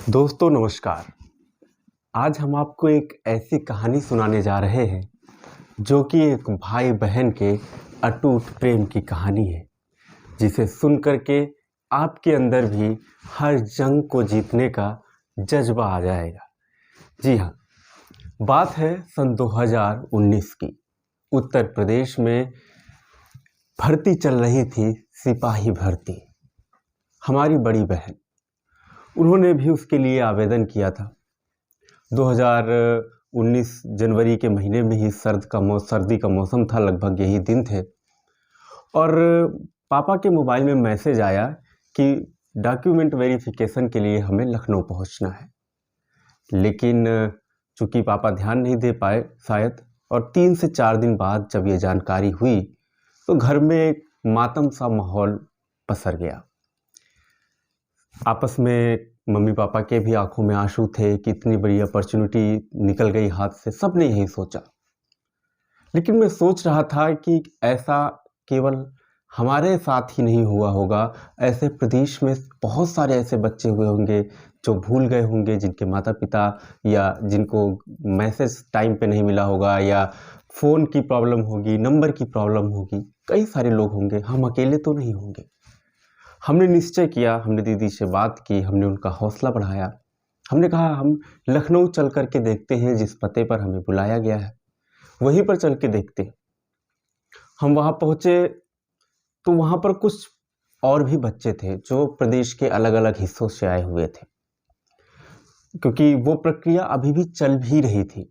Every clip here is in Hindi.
दोस्तों नमस्कार। आज हम आपको एक ऐसी कहानी सुनाने जा रहे हैं जो कि एक भाई बहन के अटूट प्रेम की कहानी है, जिसे सुन कर के आपके अंदर भी हर जंग को जीतने का जज्बा आ जाएगा। जी हाँ, बात है सन 2019 की। उत्तर प्रदेश में भर्ती चल रही थी, सिपाही भर्ती। हमारी बड़ी बहन, उन्होंने भी उसके लिए आवेदन किया था। 2019 जनवरी के महीने में ही सर्दी का मौसम था, लगभग यही दिन थे। और पापा के मोबाइल में मैसेज आया कि डॉक्यूमेंट वेरिफिकेशन के लिए हमें लखनऊ पहुंचना है। लेकिन चूंकि पापा ध्यान नहीं दे पाए शायद, और 3 से 4 दिन बाद जब ये जानकारी हुई तो घर में एक मातम सा माहौल पसर गया। आपस में मम्मी पापा के भी आंखों में आंसू थे कि इतनी बड़ी अपॉर्चुनिटी निकल गई हाथ से। सब ने यही सोचा। लेकिन मैं सोच रहा था कि ऐसा केवल हमारे साथ ही नहीं हुआ होगा, ऐसे प्रदेश में बहुत सारे ऐसे बच्चे हुए होंगे जो भूल गए होंगे, जिनके माता पिता या जिनको मैसेज टाइम पे नहीं मिला होगा, या फ़ोन की प्रॉब्लम होगी, नंबर की प्रॉब्लम होगी। कई सारे लोग होंगे, हम अकेले तो नहीं होंगे। हमने निश्चय किया, हमने दीदी से बात की, हमने उनका हौसला बढ़ाया। हमने कहा हम लखनऊ चल कर के देखते हैं, जिस पते पर हमें बुलाया गया है वहीं पर चल के देखते हैं। हम वहाँ पहुँचे तो वहाँ पर कुछ और भी बच्चे थे जो प्रदेश के अलग अलग हिस्सों से आए हुए थे, क्योंकि वो प्रक्रिया अभी भी चल भी रही थी।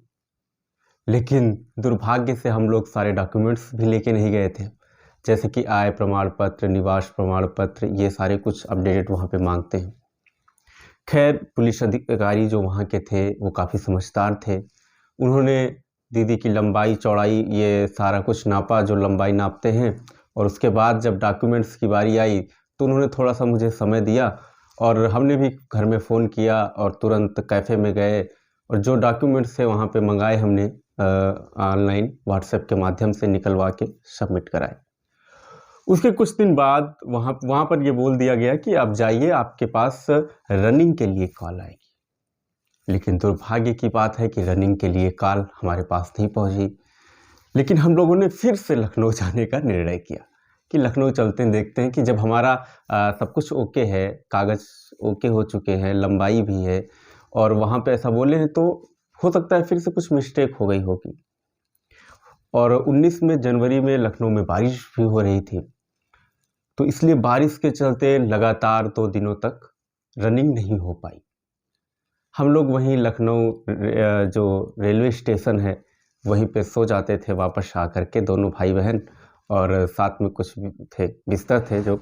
लेकिन दुर्भाग्य से हम लोग सारे डॉक्यूमेंट्स भी लेके नहीं गए थे, जैसे कि आय प्रमाण पत्र, निवास प्रमाण पत्र, ये सारे कुछ अपडेटेड वहाँ पे मांगते हैं। खैर, पुलिस अधिकारी जो वहाँ के थे वो काफ़ी समझदार थे। उन्होंने दीदी की लंबाई चौड़ाई ये सारा कुछ नापा, जो लंबाई नापते हैं, और उसके बाद जब डॉक्यूमेंट्स की बारी आई तो उन्होंने थोड़ा सा मुझे समय दिया, और हमने भी घर में फ़ोन किया और तुरंत कैफ़े में गए और जो डॉक्यूमेंट्स थे वहाँ पे मंगाए हमने, ऑनलाइन व्हाट्सएप के माध्यम से निकलवा के सबमिट कराए। उसके कुछ दिन बाद वहाँ वहाँ पर ये बोल दिया गया कि आप जाइए, आपके पास रनिंग के लिए कॉल आएगी। लेकिन दुर्भाग्य की बात है कि रनिंग के लिए कॉल हमारे पास नहीं पहुँची। लेकिन हम लोगों ने फिर से लखनऊ जाने का निर्णय किया कि लखनऊ चलते हैं, देखते हैं कि जब हमारा सब कुछ ओके है, कागज़ ओके हो चुके हैं, लंबाई भी है, और वहाँ पे ऐसा बोले हैं, तो हो सकता है फिर से कुछ मिस्टेक हो गई होगी। और 19 में जनवरी में लखनऊ में बारिश भी हो रही थी, तो इसलिए बारिश के चलते लगातार 2 दिनों तक रनिंग नहीं हो पाई। हम लोग वहीं लखनऊ जो रेलवे स्टेशन है वहीं पे सो जाते थे वापस आकर के, दोनों भाई बहन, और साथ में कुछ भी थे, बिस्तर थे जो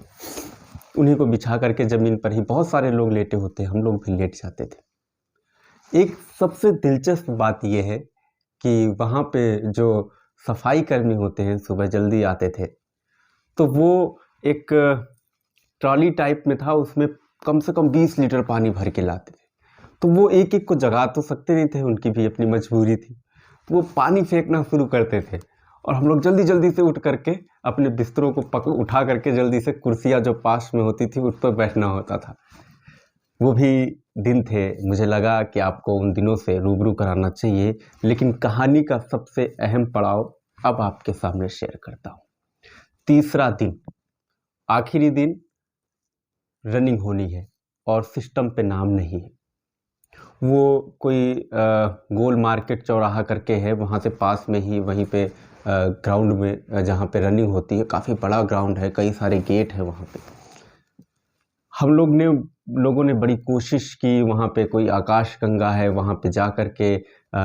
उन्हीं को बिछा करके ज़मीन पर ही। बहुत सारे लोग लेटे होते, हम लोग भी लेट जाते थे। एक सबसे दिलचस्प बात यह है कि वहाँ पे जो सफाई कर्मी होते हैं सुबह जल्दी आते थे, तो वो एक ट्रॉली टाइप में था, उसमें कम से कम 20 लीटर पानी भर के लाते थे। तो वो एक एक को जगा तो सकते नहीं थे, उनकी भी अपनी मजबूरी थी। तो वो पानी फेंकना शुरू करते थे और हम लोग जल्दी जल्दी से उठ करके अपने बिस्तरों को उठा करके जल्दी से कुर्सियाँ जो पास में होती थी उस पर बैठना होता था। वो भी दिन थे, मुझे लगा कि आपको उन दिनों से रूबरू कराना चाहिए। लेकिन कहानी का सबसे अहम पड़ाव अब आपके सामने शेयर करता हूँ। तीसरा दिन, आखिरी दिन, रनिंग होनी है और सिस्टम पे नाम नहीं है। वो कोई गोल मार्केट चौराहा करके है, वहाँ से पास में ही, वहीं पे ग्राउंड में जहाँ पे रनिंग होती है, काफ़ी बड़ा ग्राउंड है, कई सारे गेट हैं वहाँ पे। हम लोगों ने बड़ी कोशिश की, वहाँ पे कोई आकाश गंगा है, वहाँ पे जा कर के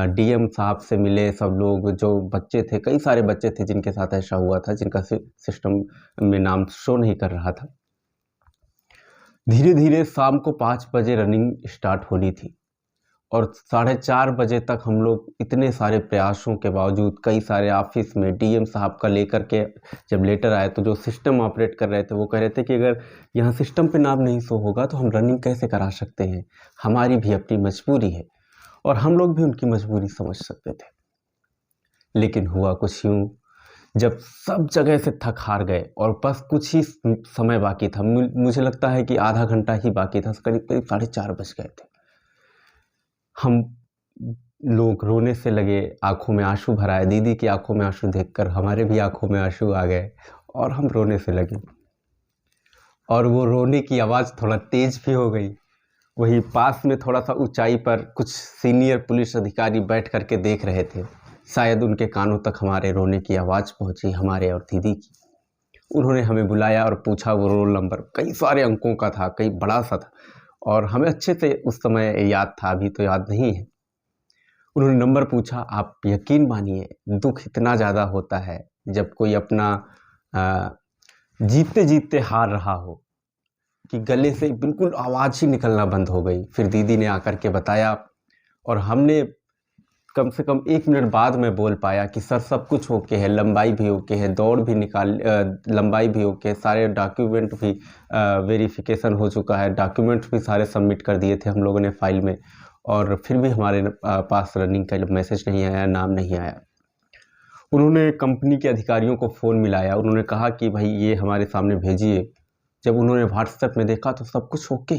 डीएम साहब से मिले सब लोग। जो बच्चे थे, कई सारे बच्चे थे जिनके साथ ऐसा हुआ था, जिनका सिस्टम में नाम शो नहीं कर रहा था। धीरे धीरे शाम को 5 बजे रनिंग स्टार्ट होनी थी, और 4:30 बजे तक हम लोग इतने सारे प्रयासों के बावजूद, कई सारे ऑफिस में डीएम साहब का लेकर के जब लेटर आया, तो जो सिस्टम ऑपरेट कर रहे थे वो कह रहे थे कि अगर यहाँ सिस्टम पे नाम नहीं शो होगा तो हम रनिंग कैसे करा सकते हैं, हमारी भी अपनी मजबूरी है। और हम लोग भी उनकी मजबूरी समझ सकते थे। लेकिन हुआ कुछ यूँ, जब सब जगह से थक हार गए और बस कुछ ही समय बाकी था, मुझे लगता है कि आधा घंटा ही बाकी था, करीब करीब 4:30 बज गए थे। हम लोग रोने से लगे, आंखों में आंसू भर आए। दीदी की आंखों में आंसू देखकर हमारे भी आंखों में आंसू आ गए और हम रोने से लगे। और वो रोने की आवाज़ थोड़ा तेज भी हो गई। वही पास में थोड़ा सा ऊंचाई पर कुछ सीनियर पुलिस अधिकारी बैठ करके देख रहे थे। शायद उनके कानों तक हमारे रोने की आवाज़ पहुंची, हमारे और दीदी की। उन्होंने हमें बुलाया और पूछा। वो रोल नंबर कई सारे अंकों का था, कई बड़ा सा था और हमें अच्छे से उस समय याद था, अभी तो याद नहीं है। उन्होंने नंबर पूछा। आप यकीन मानिए, दुख इतना ज़्यादा होता है जब कोई अपना जीतते जीतते हार रहा हो कि गले से बिल्कुल आवाज़ ही निकलना बंद हो गई। फिर दीदी ने आकर के बताया और हमने कम से कम 1 मिनट बाद में बोल पाया कि सर सब कुछ ओके है, लंबाई भी ओके है, दौड़ भी लंबाई भी ओके है, सारे डॉक्यूमेंट भी वेरिफिकेशन हो चुका है, डॉक्यूमेंट भी सारे सबमिट कर दिए थे हम लोगों ने फाइल में, और फिर भी हमारे पास रनिंग का मैसेज नहीं आया, नाम नहीं आया। उन्होंने कंपनी के अधिकारियों को फ़ोन मिलाया। उन्होंने कहा कि भाई ये हमारे सामने भेजिए। जब उन्होंने व्हाट्सएप में देखा तो सब कुछ ओके,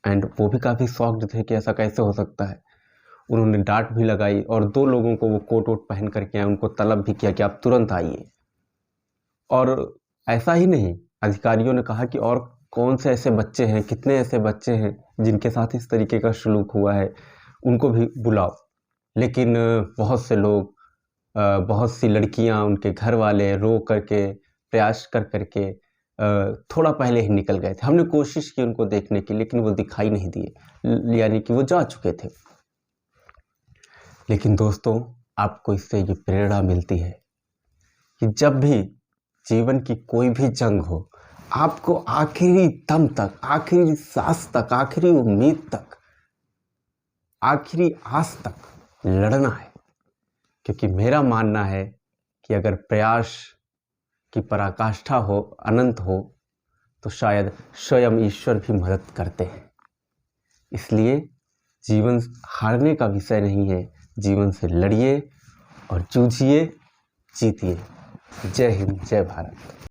एंड वो भी काफ़ी शॉक्ड थे कि ऐसा कैसे हो सकता है। उन्होंने डांट भी लगाई और 2 लोगों को वो कोट वोट पहन करके आए, उनको तलब भी किया कि आप तुरंत आइए। और ऐसा ही नहीं, अधिकारियों ने कहा कि और कौन से ऐसे बच्चे हैं, कितने ऐसे बच्चे हैं जिनके साथ इस तरीके का सलूक हुआ है, उनको भी बुलाओ। लेकिन बहुत से लोग, बहुत सी लड़कियां, उनके घर वाले रो करके, प्रयास कर करके थोड़ा पहले ही निकल गए थे। हमने कोशिश की उनको देखने की, लेकिन वो दिखाई नहीं दिए, यानी कि वो जा चुके थे। लेकिन दोस्तों, आपको इससे ये प्रेरणा मिलती है कि जब भी जीवन की कोई भी जंग हो, आपको आखिरी दम तक, आखिरी सांस तक, आखिरी उम्मीद तक, आखिरी आस तक लड़ना है। क्योंकि मेरा मानना है कि अगर प्रयास की पराकाष्ठा हो, अनंत हो, तो शायद स्वयं ईश्वर भी मदद करते हैं। इसलिए जीवन हारने का विषय नहीं है, जीवन से लड़िए और जूझिए, जीतिए। जय हिंद, जय भारत।